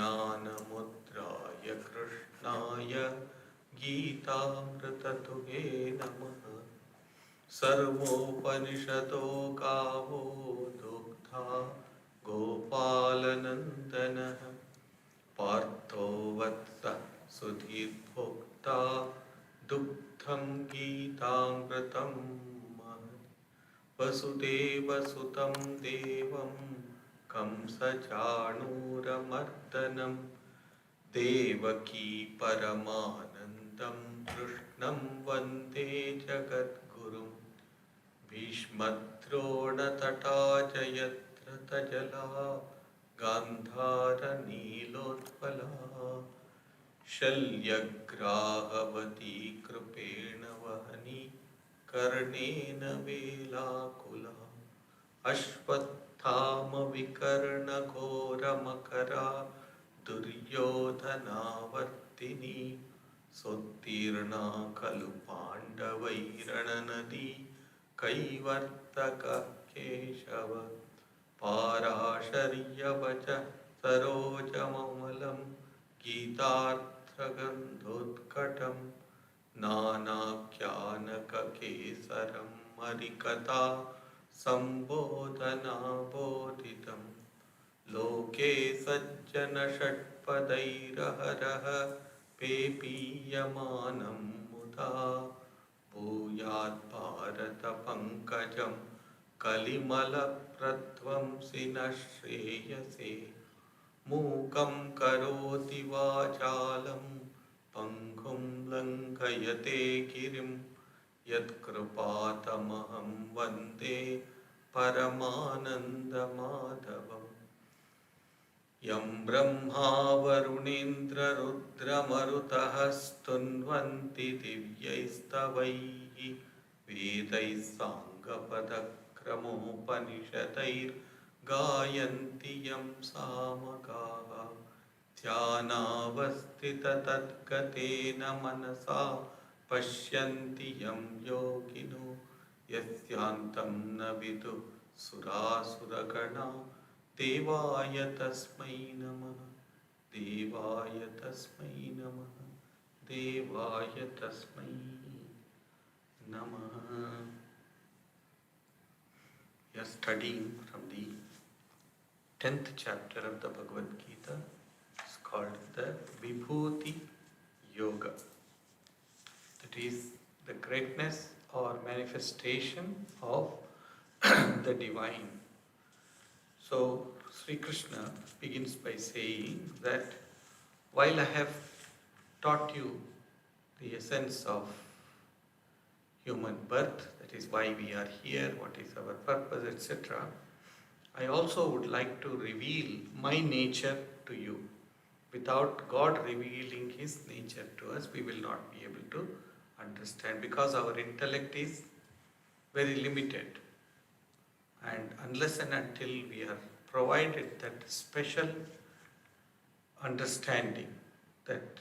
ज्ञानमुद्राय कृष्णाय गीतामृततुगे नमः। सर्वोपनिषदो गावो दुग्धा गोपालनन्दनः। पार्थो वत्सः सुधीर्भोक्ता दुग्धं गीतामृतं महत्। वसुदेवसुतं देवं कंसचाणूरमर्दनं देवकी परमानन्दं कृष्णं वन्दे जगद्गुरुं। भीष्मद्रोणतटा जयद्रथजला गान्धारनीलोत्पला शल्यग्राहवती कृपेण वहनी कर्णेन वेलाकुला अश्वत्थामविकर्णघोरमकरा दुर्योधनावर्तिनी सोत्तीर्णा खलु पाण्डवैरणनदी कैवर्तकः केशव पाराशर्यवचः सरोजममलं गीतार्थगन्धोत्कटं नानाख्यानककेसरं हरिकथा सम्बोधनाबोधितं लोके सज्जनषट्पदैरहरः पेपीयमानं मुदा भूयाद्भारतपङ्कजं कलिमलप्रध्वंसिनः श्रेयसे मूकं करोति वाचालं पङ्गुं लङ्घयते गिरिं यत्कृपातमहं वन्दे परमानन्दमाधवम्। यं ब्रह्मा वरुणेन्द्ररुद्रमरुतः स्तुन्वन्ति दिव्यैस्तवैः वेदैः साङ्गपदक्रमोपनिषदैर्गायन्ति यं सामगाः। ध्यानावस्थिततद्गतेन मनसा पश्यन्ति यं योगिनो यस्यान्तं न विदुः सुरासुरगणा देवाय तस्मै नमः। देवाय तस्मै नमः। देवाय तस्मै नमः। We are studying from the 10th chapter of the Bhagavadgita. It's called the Vibhuti Yoga. That is the greatness or manifestation of the divine. So Sri Krishna begins by saying that while I have taught you the essence of human birth, that is why we are here, what is our purpose, etc., I also would like to reveal my nature to you. Without God revealing His nature to us, we will not be able to understand, because our intellect is very limited. And unless and until we are provided that special understanding, that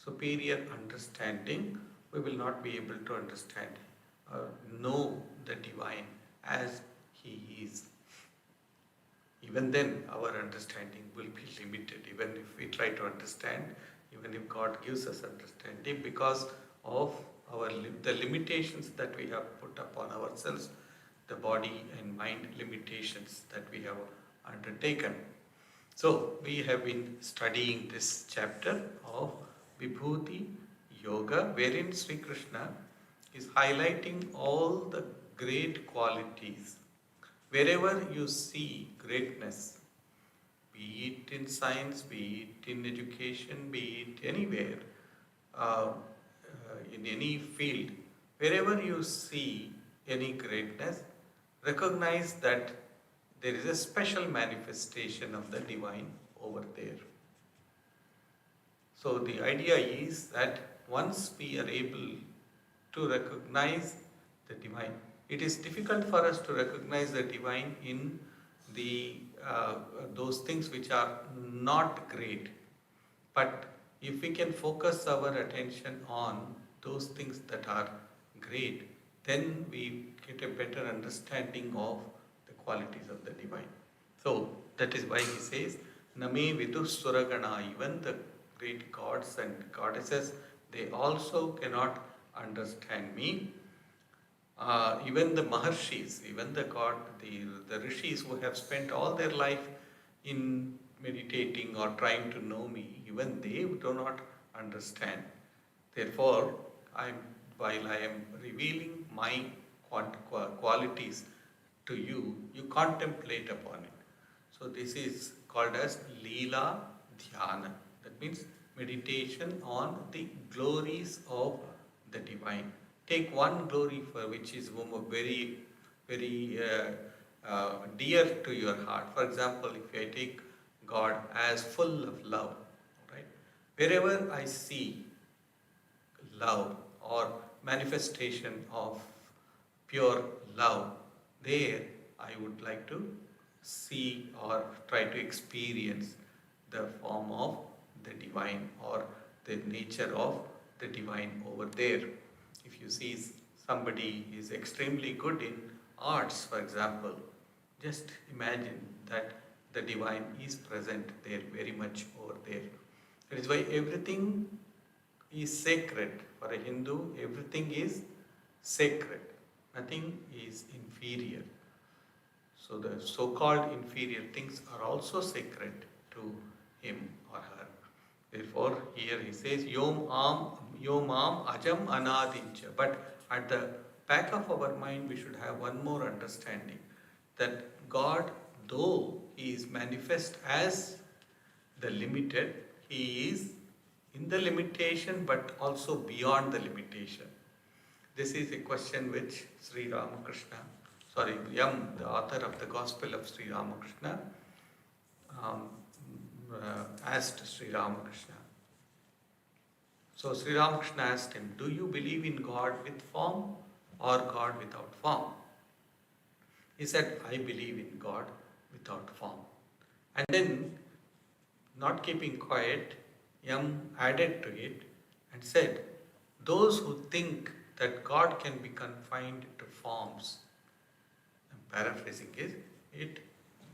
superior understanding, we will not be able to understand or know the divine as He is. Even then our understanding will be limited, even if we try to understand, even if God gives us understanding, because of the limitations that we have put upon ourselves, the body and mind limitations that we have undertaken. So we have been studying this chapter of Vibhuti Yoga, wherein Sri Krishna is highlighting all the great qualities. Wherever you see greatness, be it in science, be it in education, be it anywhere, in any field, wherever you see any greatness, recognize that there is a special manifestation of the divine over there. So the idea is that once we are able to recognize the divine, it is difficult for us to recognize the divine in those things which are not great. But if we can focus our attention on those things that are great, then we get a better understanding of the qualities of the divine. So that is why he says, Name vidu suragana, even the great gods and goddesses, they also cannot understand me. Even the Maharshis, even the Rishis who have spent all their life in meditating or trying to know me, even they do not understand. Therefore, while I am revealing my qualities to you, you contemplate upon it. So this is called as Leela Dhyana. That means meditation on the glories of the divine. Take one glory for which is very, very dear to your heart. For example, if I take God as full of love, right? Wherever I see love or manifestation of pure love, there I would like to see or try to experience the form of the divine or the nature of the divine over there. If you see somebody is extremely good in arts, for example, just imagine that the divine is present there, very much over there. That is why everything is sacred. For a Hindu, everything is sacred. Nothing is inferior. So the so-called inferior things are also sacred to him or her. Therefore, here he says, Yom Am Ajam Anadincha. But at the back of our mind, we should have one more understanding that God, though He is manifest as the limited, He is in the limitation but also beyond the limitation. This is a question which Sri Ramakrishna, Yam, the author of the Gospel of Sri Ramakrishna, asked Sri Ramakrishna. So Sri Ramakrishna asked him, do you believe in God with form or God without form? He said, I believe in God without form. And then, not keeping quiet, Yam added to it and said, those who think that God can be confined to forms, I'm paraphrasing it,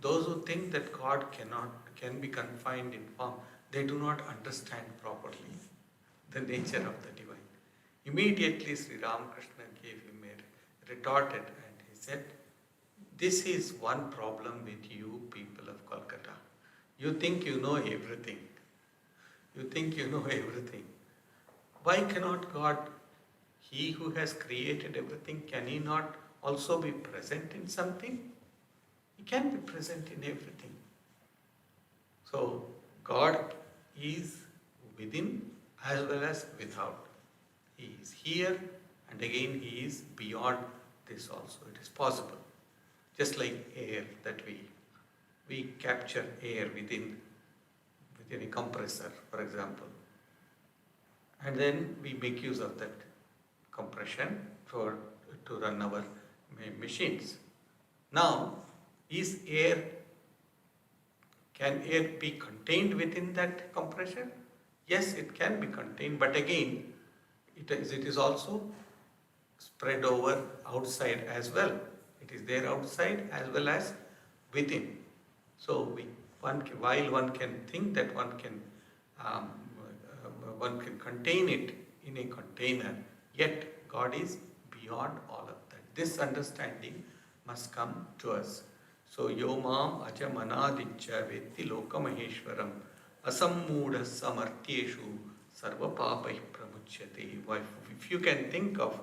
those who think that God can be confined in form, they do not understand properly the nature of the divine. Immediately Sri Ramakrishna gave him a retorted and he said, this is one problem with you people of Kolkata. You think you know everything. You think you know everything. Why cannot God, He who has created everything, can He not also be present in something? He can be present in everything. So, God is within as well as without. He is here and again He is beyond this also. It is possible. Just like air that we capture air within a compressor, for example. And then we make use of that compression to run our machines. Now, can air be contained within that compression? Yes, it can be contained, but again, it is also spread over outside as well. It is there outside as well as within. So while one can think that one can contain it in a container, yet God is beyond all of that. This understanding must come to us. So Yomam Ajam Anadincha Vetti Lokamaheshwaram Asammudha Samartyeshu Sarva Papai Pramuchyate. If you can think of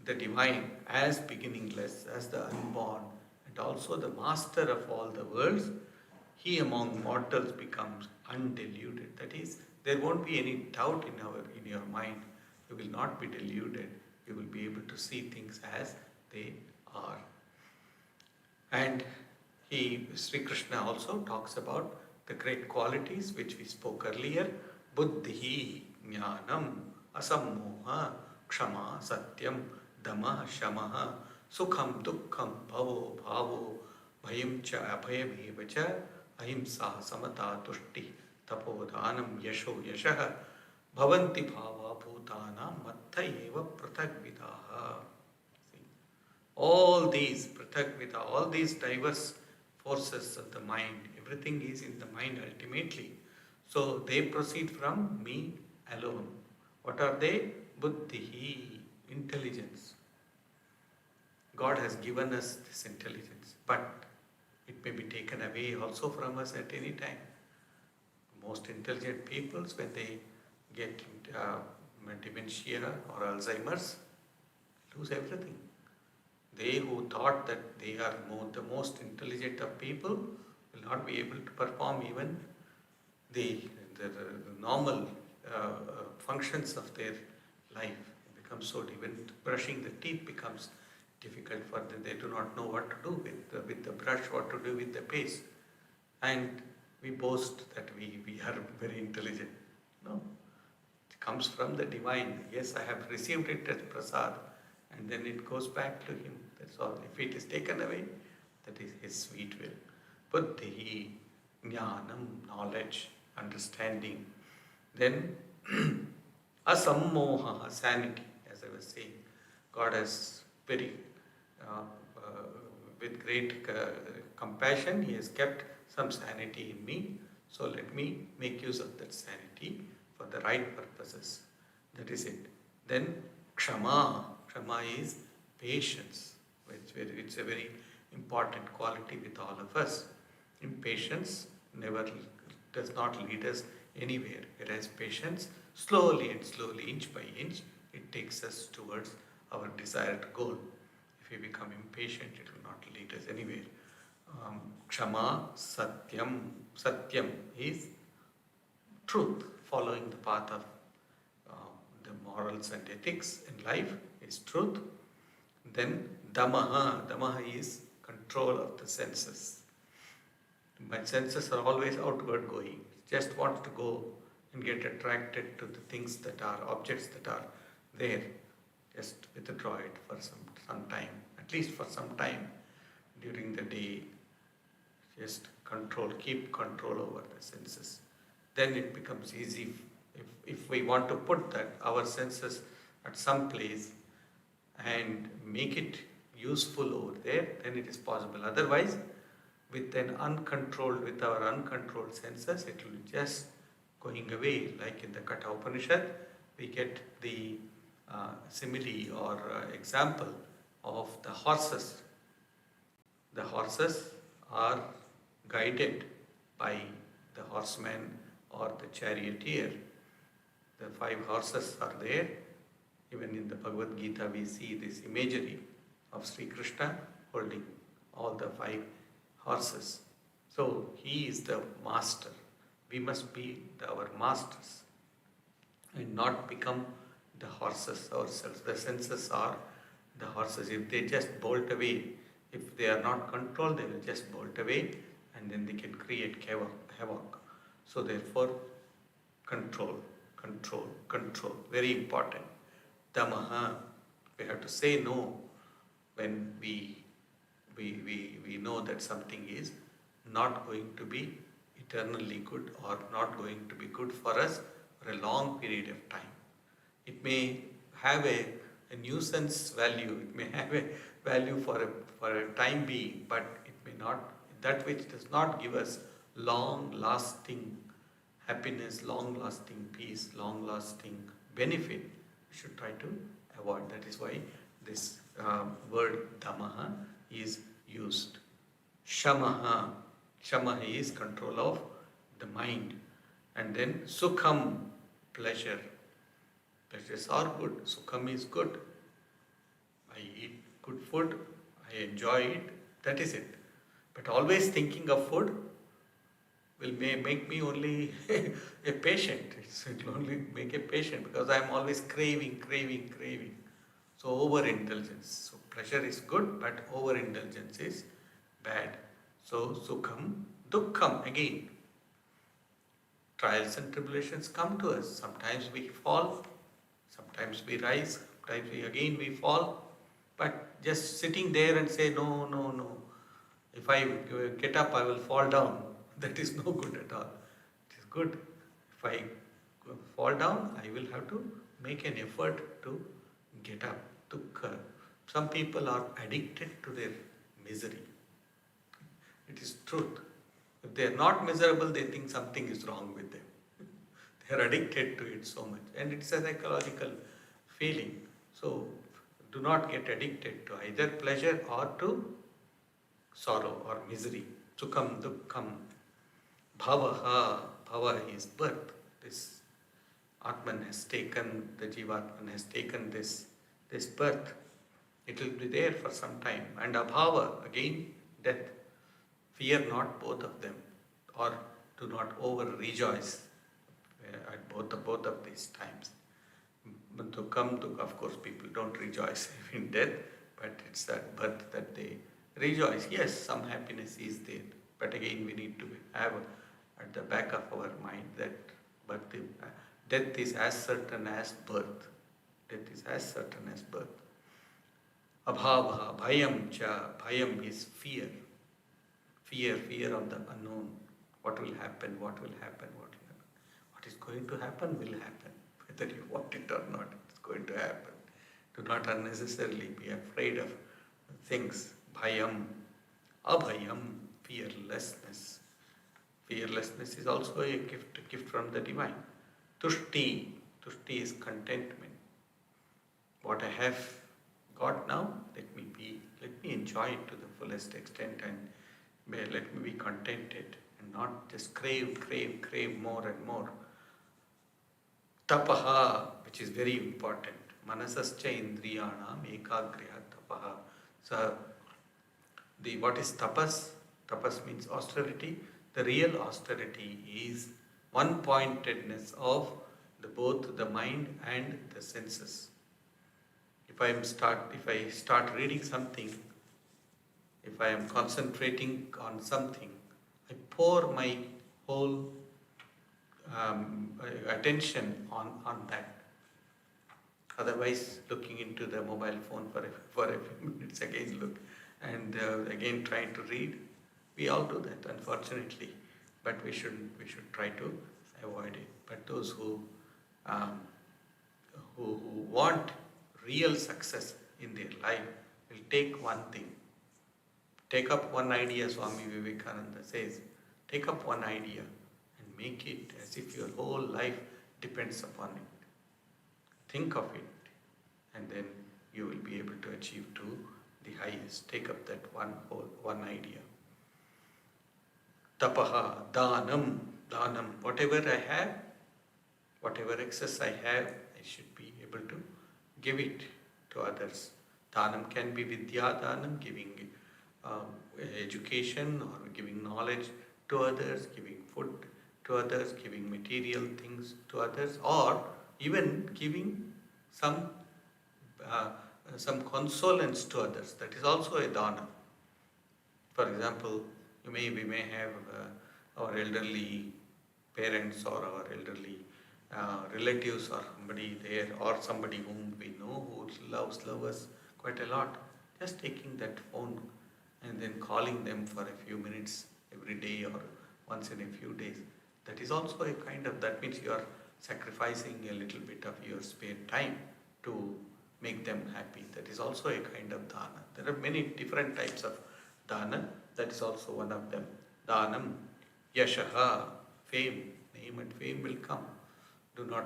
the divine as beginningless, as the unborn, and also the master of all the worlds, He among mortals becomes undeluded. That is, there won't be any doubt in your mind. You will not be deluded. You will be able to see things as they are. And Sri Krishna also talks about the great qualities which we spoke earlier. Buddhi, Jnanam, Asammoha, Kshama, Satyam, Dama, Shamaha, Sukham, Dukkham, Bhavo, Bhavo, Bhayam cha, Abhayam evacha, Ahimsa, Samata, Tushti, Tapodhanam, Yasho, Yashaha, Bhavanti Bhava, Bhutana, Mattha eva Prathagvidaha. All these Prathagvida, all these diverse forces of the mind, Everything is in the mind ultimately. So they proceed from me alone. What are they? Buddhihi, intelligence. God has given us this intelligence, but it may be taken away also from us at any time. Most intelligent peoples, when they get dementia or Alzheimer's, lose everything. They who thought that they are the most intelligent of people will not be able to perform even the normal functions of their life. It becomes so, even brushing the teeth becomes difficult for them. They do not know what to do with the brush, what to do with the paste. And we boast that we are very intelligent. No, it comes from the divine. Yes, I have received it as prasad, and then it goes back to him. That's all. If it is taken away, that is his sweet will. Buddhi, jnanam, knowledge, understanding. Then asammoha, sanity, as I was saying. God has very, with great compassion, he has kept some sanity in me. So let me make use of that sanity for the right purposes. That is it. Then kshama. Kshama is patience. It's a very important quality with all of us. Impatience never does not lead us anywhere. Whereas patience, slowly and slowly, inch by inch, it takes us towards our desired goal. If we become impatient, it will not lead us anywhere. Kshama, satyam. Satyam is truth, following the path of the morals and ethics in life is truth. Then damaha. Damaha is control of the senses. My senses are always outward going. Just want to go and get attracted to the things that are objects that are there. Just withdraw it for some time, at least for some time during the day. Just keep control over the senses. Then it becomes easy. If we want to put that our senses at some place and make it useful over there, then it is possible. Otherwise, with our uncontrolled senses, it will just going away. Like in the Katha Upanishad, we get the simile or example of the horses. The horses are guided by the horseman or the charioteer. The 5 horses are there. Even in the Bhagavadgita, we see this imagery of Sri Krishna holding all the 5 horses. So he is the master. We must be our masters and not become the horses ourselves. The senses are the horses. If they just bolt away, if they are not controlled, they will just bolt away and then they can create havoc. So therefore, control. Very important. Damaha. We have to say no when we know that something is not going to be eternally good or not going to be good for us for a long period of time. It may have a nuisance value, it may have a value for a time being, but it may not, that which does not give us long-lasting happiness, long-lasting peace, long-lasting benefit, we should try to avoid. That is why this word damaha is used. Shamaha. Shamaha is control of the mind. And then sukham, pleasure. Pleasures are good. Sukham is good. I eat good food. I enjoy it. That is it. But always thinking of food will make me only a patient. It will only make a patient because I am always craving. So overindulgence. So pleasure is good, but overindulgence is bad. So sukham, dukkham, again. Trials and tribulations come to us. Sometimes we fall, sometimes we rise, sometimes we fall. But just sitting there and say, no. If I get up, I will fall down. That is no good at all. It is good. If I fall down, I will have to make an effort to get up. Some people are addicted to their misery. It is truth. If they are not miserable, they think something is wrong with them. They are addicted to it so much. And it's a psychological feeling. So do not get addicted to either pleasure or to sorrow or misery. Sukham, dukkham, bhavaha. Bhava is birth. This Atman has taken, the Jivatman has taken this birth. It will be there for some time. And abhava, again, death. Fear not both of them, or do not over rejoice at both of these times. Dukkam, of course, people don't rejoice in death, but it's that birth that they rejoice. Yes, some happiness is there, but again, we need to have at the back of our mind that death is as certain as birth. Death is as certain as birth. Abhava, bhayam cha. Bhayam is fear. Fear of the unknown. What will happen, what will happen, what will happen. What is going to happen will happen. Whether you want it or not, it's going to happen. Do not unnecessarily be afraid of things. Bhayam, abhayam, fearlessness. Fearlessness is also a gift from the divine. Tushti is contentment. What I have got now, let me enjoy it to the fullest extent, and let me be contented and not just crave more and more. Tapaha, which is very important. Manasascha indriyanam ekagriha tapaha. So, what is tapas? Tapas means austerity. The real austerity is one-pointedness of both the mind and the senses. If I start reading something, if I am concentrating on something, I pour my whole attention on that. Otherwise, looking into the mobile phone for a few minutes, again look, and again trying to read. We all do that, unfortunately, but we should try to avoid it. But those who want real success in their life will take one thing. Take up one idea, Swami Vivekananda says. Take up one idea and make it as if your whole life depends upon it. Think of it, and then you will be able to achieve to the highest. Take up that one idea. Tapaha, dhanam. Whatever I have, whatever excess I have, I should be able to give it to others. Dhanam can be vidya dhanam, giving education or giving knowledge to others, giving food to others, giving material things to others, or even giving some consolence to others. That is also a dana. For example, we may have our elderly parents or our elderly relatives or somebody there, or somebody whom we know who loves us quite a lot. Just taking that phone and then calling them for a few minutes every day or once in a few days. That is also a kind of, that means you are sacrificing a little bit of your spare time to make them happy. That is also a kind of dana. There are many different types of dana. That is also one of them. Danam, yashaha, fame. Name and fame will come. Do not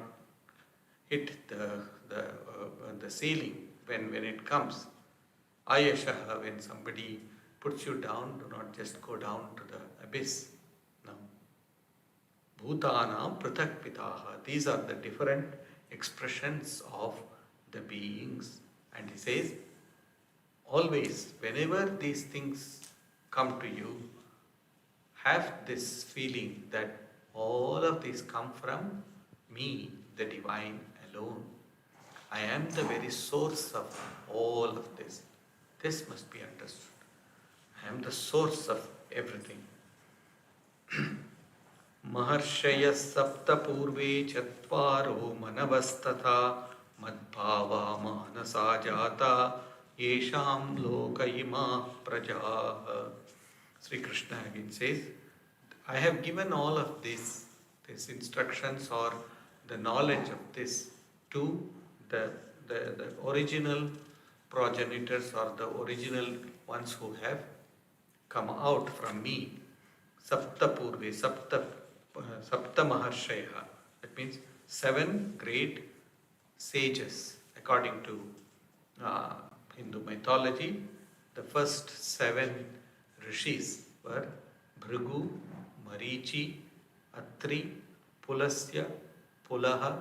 hit the ceiling when it comes. Ayashaha, when somebody puts you down, do not just go down to the abyss. No. Bhutanam prathak pitaha. These are the different expressions of the beings. And he says, always, whenever these things come to you, have this feeling that all of these come from me, the divine alone. I am the very source of all of this. This must be understood. I am the source of everything. Maharshaya sapta purve chatvaro manavastatha madbhava manasa jata yesham lokayima prajaha. Sri Krishna again says, I have given all of these instructions or the knowledge of this to the original progenitors or the original ones who have come out from me. Sapta Purve, Sapta Maharshaya. That means 7 great sages according to uh, Hindu mythology. The first 7 rishis were Bhrigu, Marichi, Atri, Pulasya, Pulaha,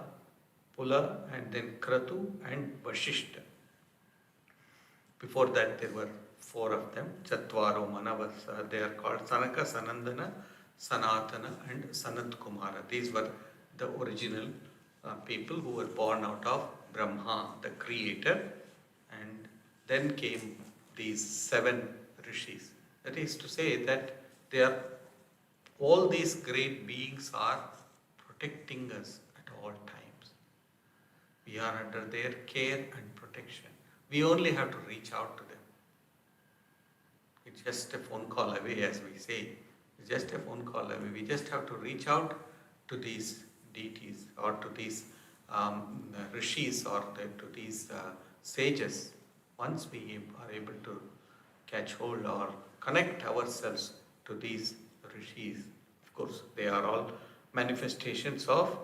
Pula, and then Kratu and Vashishta. Before that, there were 4 of them. Chatvaro Manavasa. They are called Sanaka, Sanandana, Sanatana, and Sanat Kumara. These were the original people who were born out of Brahma, the creator. And then came these 7 rishis. That is to say that they are all these great beings are protecting us at all times. We are under their care and protection. We only have to reach out to them. It's just a phone call away, as we say. It's just a phone call away. We just have to reach out to these deities or to these rishis or to these sages. Once we are able to catch hold or connect ourselves to these rishis, of course, they are all manifestations of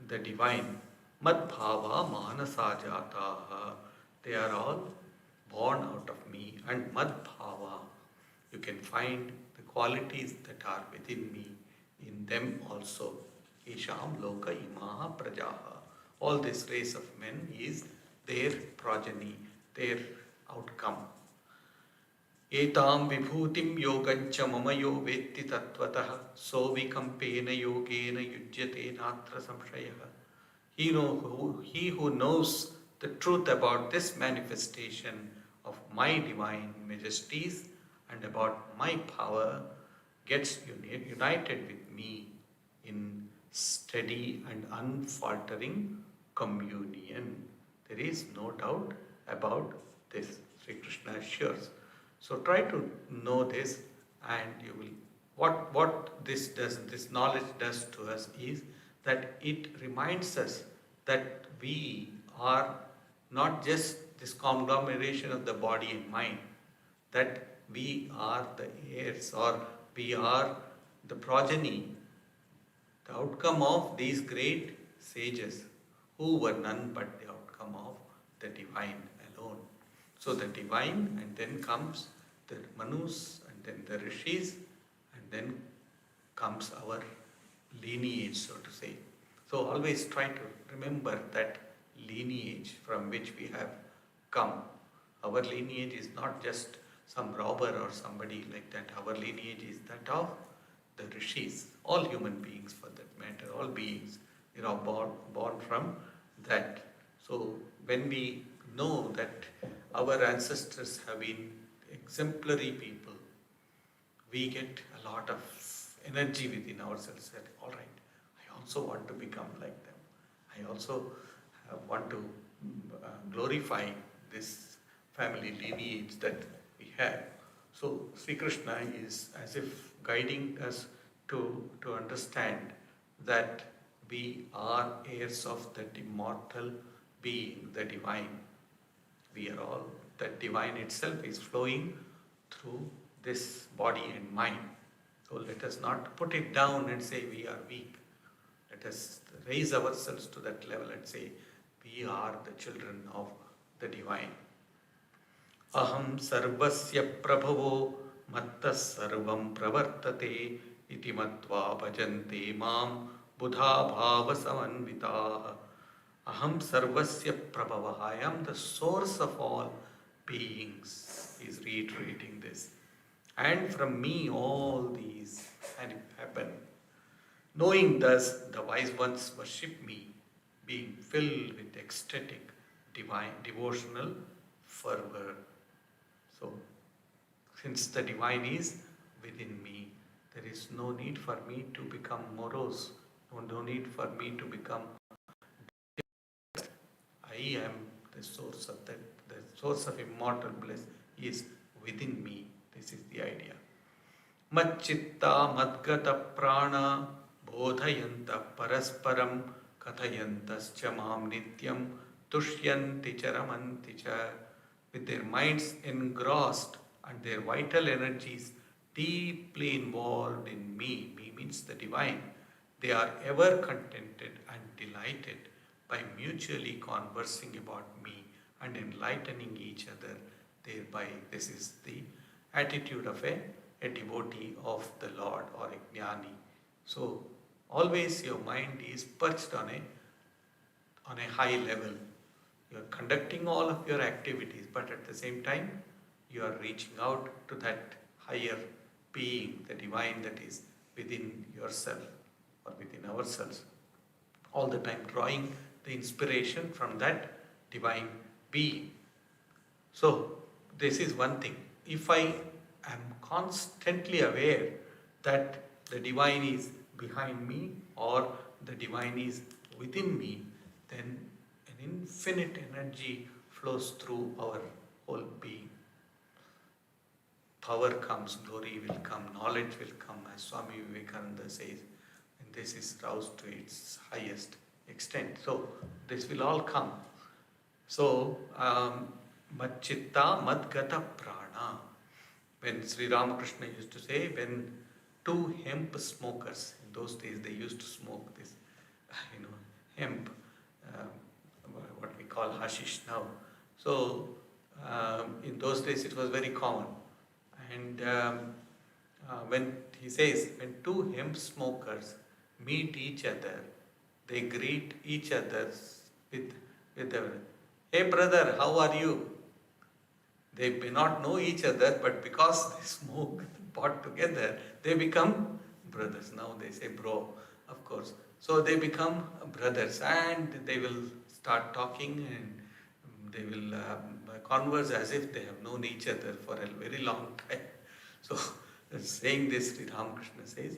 the divine. Madbhava manasajataha. They are all born out of me. And Madbhava, you can find the qualities that are within me in them also. Isham loka imaha prajaha. All this race of men is their progeny, their outcome. Etam vibhutim yogancha mama yo vetti tattvataha sovikampena yogena yujyate natra samshayah. He who knows the truth about this manifestation of my divine majesties and about my power gets united with me in steady and unfaltering communion. There is no doubt about this. Sri Krishna assures. So try to know this, and you will. What this does, this knowledge does to us is that it reminds us that we are not just this conglomeration of the body and mind, that we are the heirs or we are the progeny, the outcome of these great sages who were none but the outcome of the divine alone. So the divine, and then comes the Manus, and then the Rishis, and then comes our lineage, so to say. So always try to remember that lineage from which we have come. Our lineage is not just some robber or somebody like that. Our lineage is that of the Rishis, all human beings for that matter, all beings, born from that. So when we know that our ancestors have been exemplary people, we get a lot of energy within ourselves that, all right, I also want to become like them. I also want to glorify this family lineage that we have. So Sri Krishna is as if guiding us to understand that we are heirs of that immortal being, the divine. We are all, that divine itself is flowing through this body and mind. So let us not put it down and say we are weak. Let us raise ourselves to that level and say we are the children of the divine. Aham sarvasya prabhavo mattas sarvam pravartate iti matva bhajante mam buddha bhava samanvitaha. Aham sarvasya prabhava. I am the source of all beings. He is reiterating this. And from me all these happen. Knowing thus, the wise ones worship me, being filled with ecstatic, divine, devotional fervor. So, since the divine is within me, there is no need for me to become morose, no need for me to become. I am the source of that, the source of immortal bliss is within me. This is the idea. Machchitta madgata prana bodhayanta parasparam kathayantascha mam nityam tushyanti charamanti cha. With their minds engrossed and their vital energies deeply involved in me, me means the divine, they are ever contented and delighted by mutually conversing about me and enlightening each other thereby. This is the attitude of a devotee of the Lord or a jnani. So, always your mind is perched on a high level. You are conducting all of your activities, but at the same time, you are reaching out to that higher being, the divine that is within yourself or within ourselves. All the time drawing the inspiration from that divine being. So, this is one thing. If I am constantly aware that the divine is behind me or the divine is within me, then an infinite energy flows through our whole being. Power comes, glory will come, knowledge will come, as Swami Vivekananda says, and this is roused to its highest extent. So, this will all come. So, Madchitta Madgata Prana. When Sri Ramakrishna used to say, when two hemp smokers, in those days they used to smoke this, hemp, what we call hashish now. So, in those days it was very common. And when he says, when two hemp smokers meet each other, they greet each other with a, "Hey brother, how are you?" They may not know each other, but because they smoke pot together, they become brothers. Now they say bro, of course. So they become brothers and they will start talking and they will converse as if they have known each other for a very long time. So, saying this, Sri Ramakrishna says,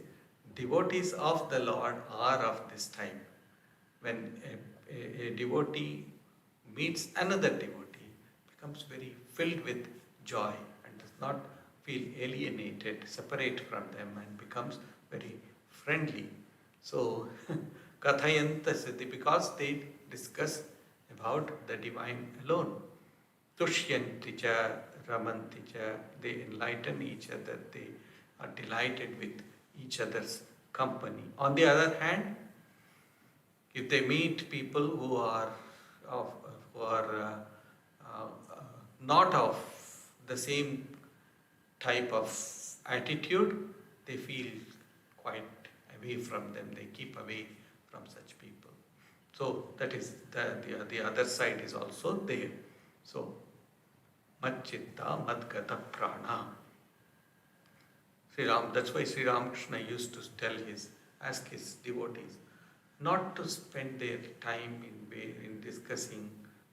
devotees of the Lord are of this time. When a devotee meets another devotee, becomes very filled with joy and does not feel alienated, separate from them, and becomes very friendly. So, Kathayanta Siddhi, because they discuss about the divine alone. Tushyanticha, Ramanticha, they enlighten each other, they are delighted with each other's company. On the other hand, if they meet people who are not of the same type of attitude, they feel quite away from them. They keep away from such people. So that is the other side is also there. So Madchitta Madgata Prana. That's why Sri Ramakrishna used to ask his devotees not to spend their time in discussing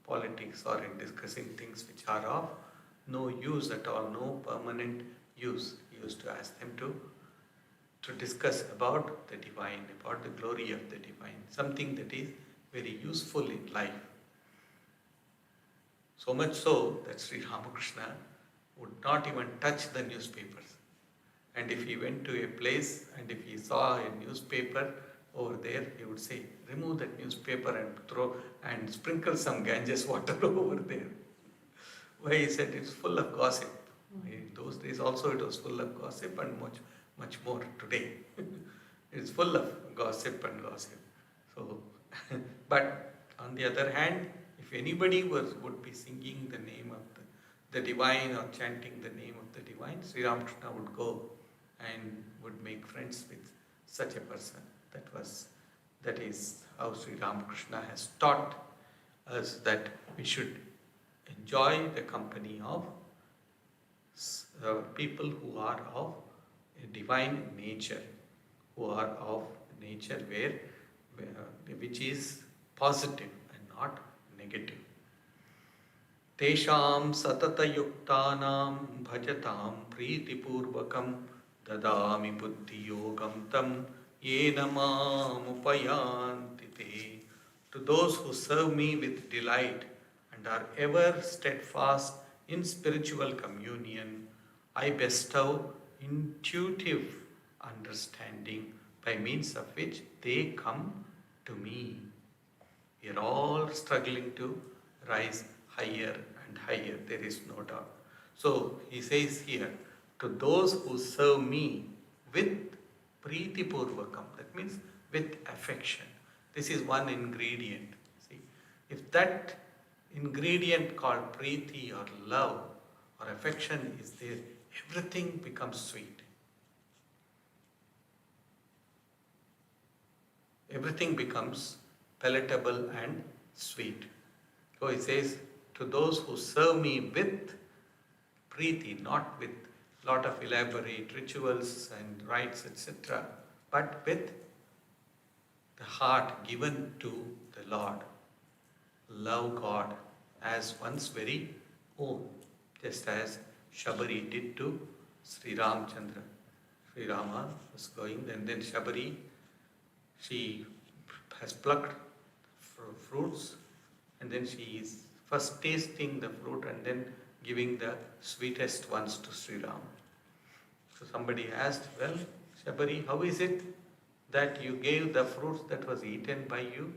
politics or in discussing things which are of no use at all, no permanent use. He used to ask them to discuss about the divine, about the glory of the divine, something that is very useful in life. So much so that Sri Ramakrishna would not even touch the newspapers. And if he went to a place and if he saw a newspaper over there, he would say, remove that newspaper and sprinkle some Ganges water over there. Why? He said it's full of gossip. In those days also it was full of gossip and much more today. It's full of gossip and gossip. So, but on the other hand, if anybody would be singing the name of the divine or chanting the name of the divine, Sri Ramakrishna would go and would make friends with such a person. That is how Sri Ramakrishna has taught us that we should enjoy the company of people who are of a divine nature, who are of nature which is positive and not negative. Tesham satatayuktanam bhajatam pritipurvakam dadami buddhi yogam tam yena mam upayanti te. To those who serve me with delight and are ever steadfast in spiritual communion, I bestow intuitive understanding by means of which they come to me. We are all struggling to rise higher and higher, there is no doubt. So he says here, to those who serve me with Preeti Purvakam. That means with affection. This is one ingredient. See, if that ingredient called Preeti or love or affection is there, everything becomes sweet. Everything becomes palatable and sweet. So it says, to those who serve me with Preeti, not with lot of elaborate rituals and rites, etc., but with the heart given to the Lord. Love God as one's very own, just as Shabari did to Sri Ramchandra. Sri Rama was going, and then Shabari, she has plucked fruits, and then she is first tasting the fruit and then giving the sweetest ones to Sri Ram. So somebody asked, well, Shabari, how is it that you gave the fruits that was eaten by you?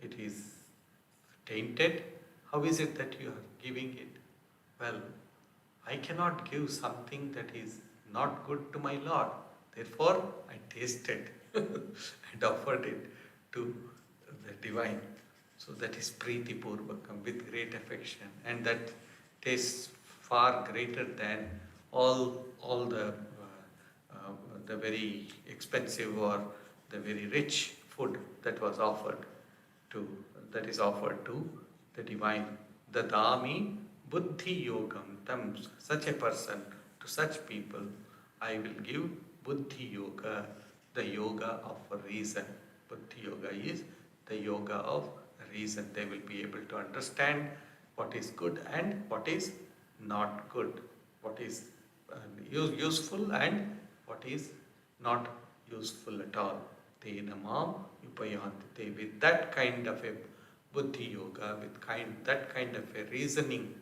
It is tainted. How is it that you are giving it? Well, I cannot give something that is not good to my Lord. Therefore, I tasted and offered it to the divine. So that is Preeti Purvakam, with great affection. And that tastes far greater than all the very expensive or the very rich food that is offered to the divine. Dadami buddhi yogam tam, such a person, to such people I will give buddhi yoga, the yoga of reason. Buddhi yoga is the yoga of reason. They will be able to understand what is good and what is not good, what is useful and what is not useful at all. Tena mam upayanti. With that kind of a buddhi yoga, with that kind of a reasoning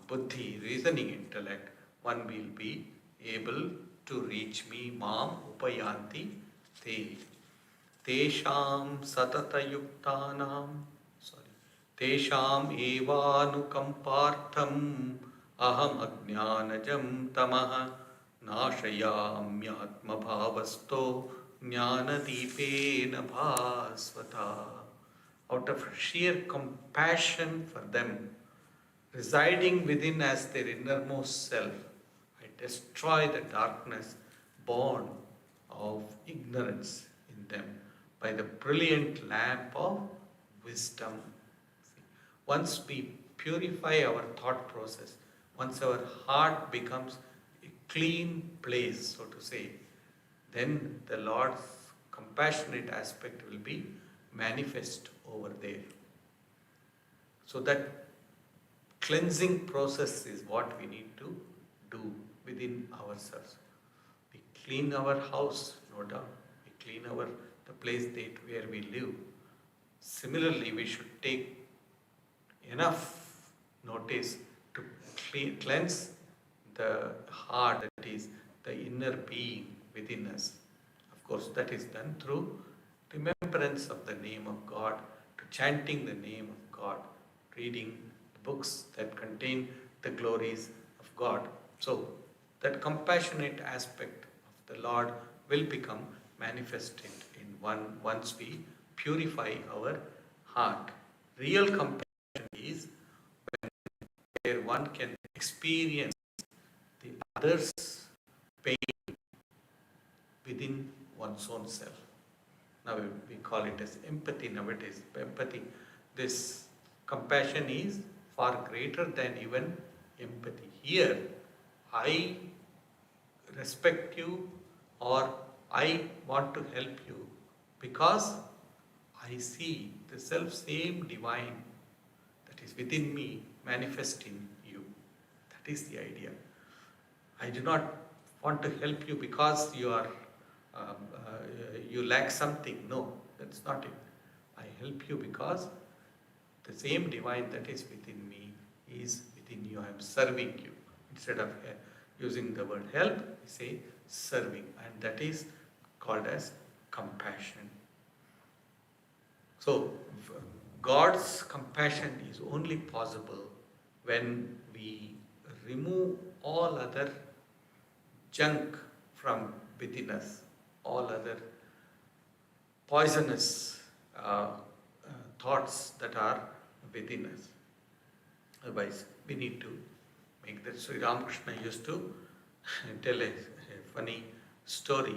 buddhi, reasoning intellect, one will be able to reach me. Mam upayanti te. Tesham satatayuktanam, Tesham evanukampartham aham ajnanajam tamaha nashayamyatma bhavasto jnanadipena bhasvata. Out of sheer compassion for them, residing within as their innermost self, I destroy the darkness born of ignorance in them by the brilliant lamp of wisdom. Once we purify our thought process, once our heart becomes a clean place, so to say, then the Lord's compassionate aspect will be manifest over there. So that cleansing process is what we need to do within ourselves. We clean our house, no doubt. We clean the place where we live. Similarly, we should take enough notice to cleanse the heart, that is the inner being within us. Of course, that is done through remembrance of the name of God, to chanting the name of God, reading books that contain the glories of God. So that compassionate aspect of the Lord will become manifested in once we purify our heart. Real compassion is where one can experience the other's pain within one's own self. Now we call it as empathy nowadays. Empathy, this compassion is far greater than even empathy. Here, I respect you or I want to help you because I see the self-same divine that is within me manifest in you. That is the idea. I do not want to help you because you lack something. No, that's not it. I help you because the same divine that is within me is within you. I am serving you. Instead of using the word help, we say serving, and that is called as compassion. So, God's compassion is only possible when we remove all other junk from within us, all other poisonous thoughts that are within us. Otherwise, we need to make that. Sri Ramakrishna used to tell a funny story.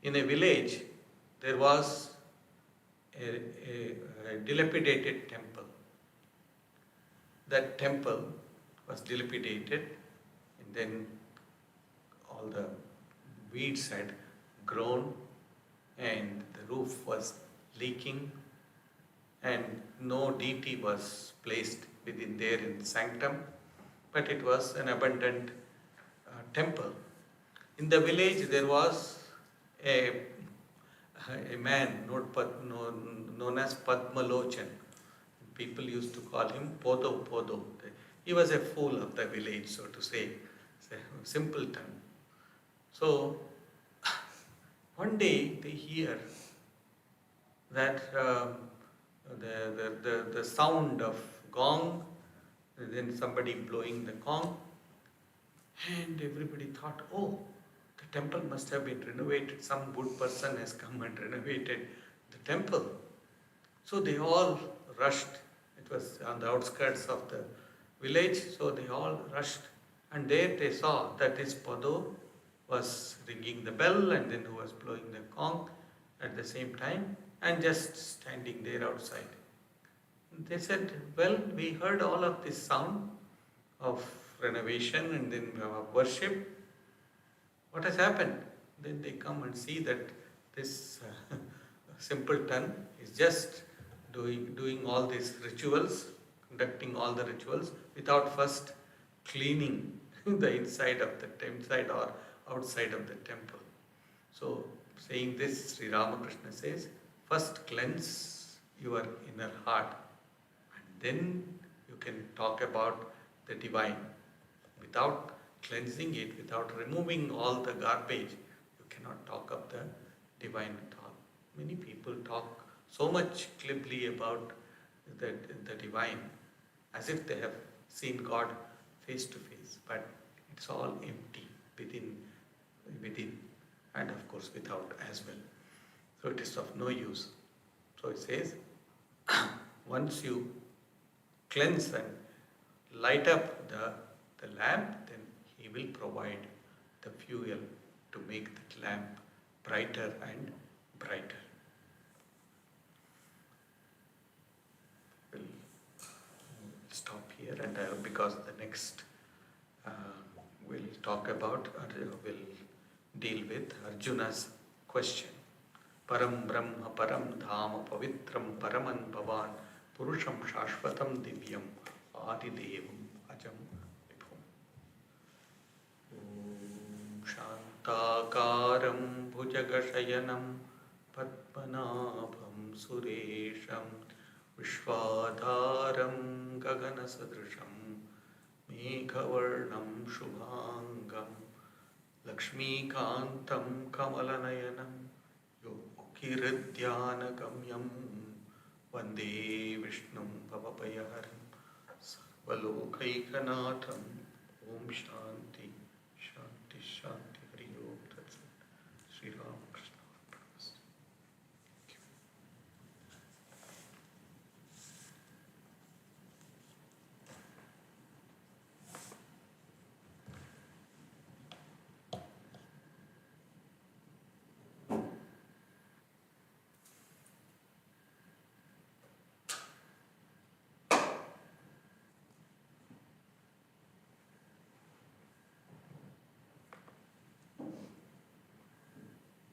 In a village, there was a dilapidated temple. That temple was dilapidated, and then all the weeds had grown, and the roof was leaking, and no deity was placed within there in the sanctum, but it was an abandoned temple. In the village, there was a man known as Padmalochan. People used to call him Podo Podo. He was a fool of the village, so to say. It's a simpleton. So, one day they hear that the sound of gong, and then somebody blowing the gong, and everybody thought, oh, the temple must have been renovated. Some good person has come and renovated the temple. So they all rushed. It was on the outskirts of the village, so they all rushed. And there they saw that this Pado was ringing the bell, and then who was blowing the gong at the same time, and just standing there outside. And they said, well, we heard all of this sound of renovation and then worship. What has happened? Then they come and see that this simpleton is just doing all these rituals, conducting all the rituals without first cleaning the inside or outside of the temple. So, saying this, Sri Ramakrishna says, first cleanse your inner heart, and then you can talk about the divine. Without cleansing it, without removing all the garbage, you cannot talk of the divine at all. Many people talk so much glibly about the divine as if they have seen God face to face, but it's all empty within, and of course without as well. So it is of no use. So it says, once you cleanse and light up the lamp, then he will provide the fuel to make that lamp brighter and brighter. We'll stop here, and because the next we'll talk about, we'll deal with Arjuna's question. Param Brahma Param Dhama Pavitram Paraman Bhavan Purusham Shashvatam Divyam Adidevam Ajam Vibhum. Om Shantakaram Bhujagashayanam Padmanabham Suresham Vishwadharam Gaganasadrisham Meghavarnam Shubhangam Lakshmikantam Kamalanayanam Yogiridhyanagamyam Vande Vishnum Bhavapayaharam Sarvalokaikanatham. Om Shanti Shanti Shanti.